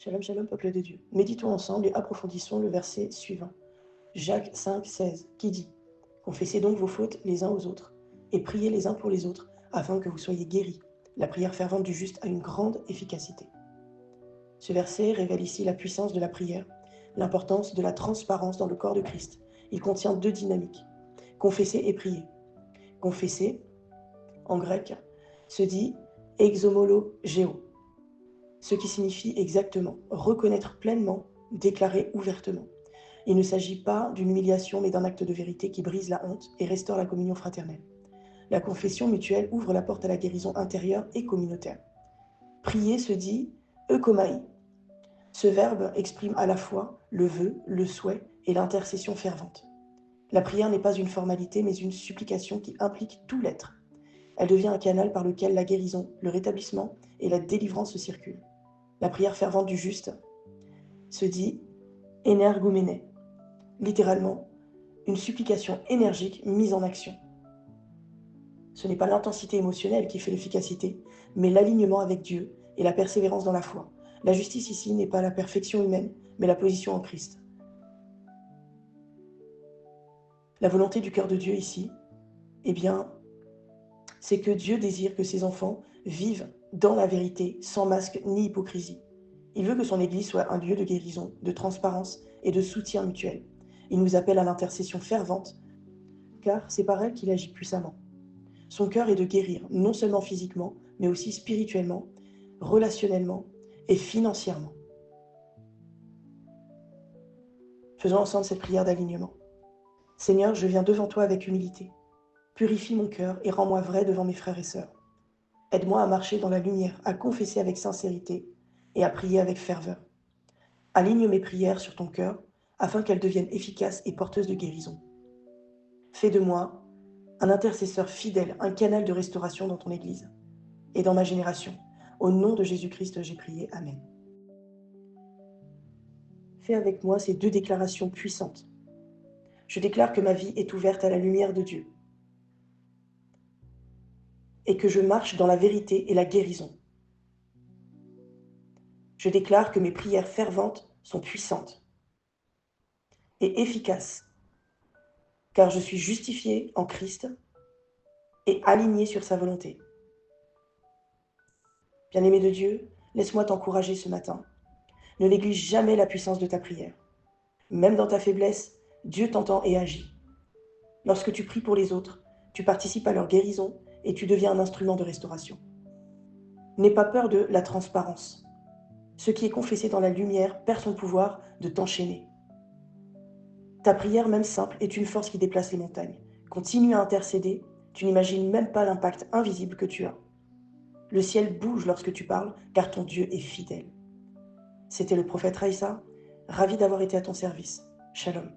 Shalom, shalom, peuple de Dieu. Méditons ensemble et approfondissons le verset suivant. Jacques 5, 16, qui dit « Confessez donc vos fautes les uns aux autres, et priez les uns pour les autres, afin que vous soyez guéris. La prière fervente du juste a une grande efficacité. » Ce verset révèle ici la puissance de la prière, l'importance de la transparence dans le corps de Christ. Il contient deux dynamiques, confesser et prier. Confesser, en grec, se dit « exomologeo », ce qui signifie exactement reconnaître pleinement, déclarer ouvertement. Il ne s'agit pas d'une humiliation, mais d'un acte de vérité qui brise la honte et restaure la communion fraternelle. La confession mutuelle ouvre la porte à la guérison intérieure et communautaire. Prier se dit eukomai. Ce verbe exprime à la fois le vœu, le souhait et l'intercession fervente. La prière n'est pas une formalité, mais une supplication qui implique tout l'être. Elle devient un canal par lequel la guérison, le rétablissement et la délivrance se circulent. La prière fervente du juste se dit énergumene, littéralement une supplication énergique mise en action. Ce n'est pas l'intensité émotionnelle qui fait l'efficacité, mais l'alignement avec Dieu et la persévérance dans la foi. La justice ici n'est pas la perfection humaine, mais la position en Christ. La volonté du cœur de Dieu ici, eh bien, c'est que Dieu désire que ses enfants vivent dans la vérité, sans masque ni hypocrisie. Il veut que son Église soit un lieu de guérison, de transparence et de soutien mutuel. Il nous appelle à l'intercession fervente, car c'est par elle qu'il agit puissamment. Son cœur est de guérir, non seulement physiquement, mais aussi spirituellement, relationnellement et financièrement. Faisons ensemble cette prière d'alignement. Seigneur, je viens devant toi avec humilité. Purifie mon cœur et rends-moi vrai devant mes frères et sœurs. Aide-moi à marcher dans la lumière, à confesser avec sincérité et à prier avec ferveur. Aligne mes prières sur ton cœur afin qu'elles deviennent efficaces et porteuses de guérison. Fais de moi un intercesseur fidèle, un canal de restauration dans ton Église et dans ma génération. Au nom de Jésus-Christ, j'ai prié. Amen. Fais avec moi ces deux déclarations puissantes. Je déclare que ma vie est ouverte à la lumière de Dieu et que je marche dans la vérité et la guérison. Je déclare que mes prières ferventes sont puissantes et efficaces, car je suis justifié en Christ et aligné sur sa volonté. Bien-aimé de Dieu, laisse-moi t'encourager ce matin. Ne néglige jamais la puissance de ta prière. Même dans ta faiblesse, Dieu t'entend et agit. Lorsque tu pries pour les autres, tu participes à leur guérison et tu deviens un instrument de restauration. N'aie pas peur de la transparence. Ce qui est confessé dans la lumière perd son pouvoir de t'enchaîner. Ta prière, même simple, est une force qui déplace les montagnes. Continue à intercéder, tu n'imagines même pas l'impact invisible que tu as. Le ciel bouge lorsque tu parles, car ton Dieu est fidèle. C'était le prophète Raïssa, ravi d'avoir été à ton service. Shalom.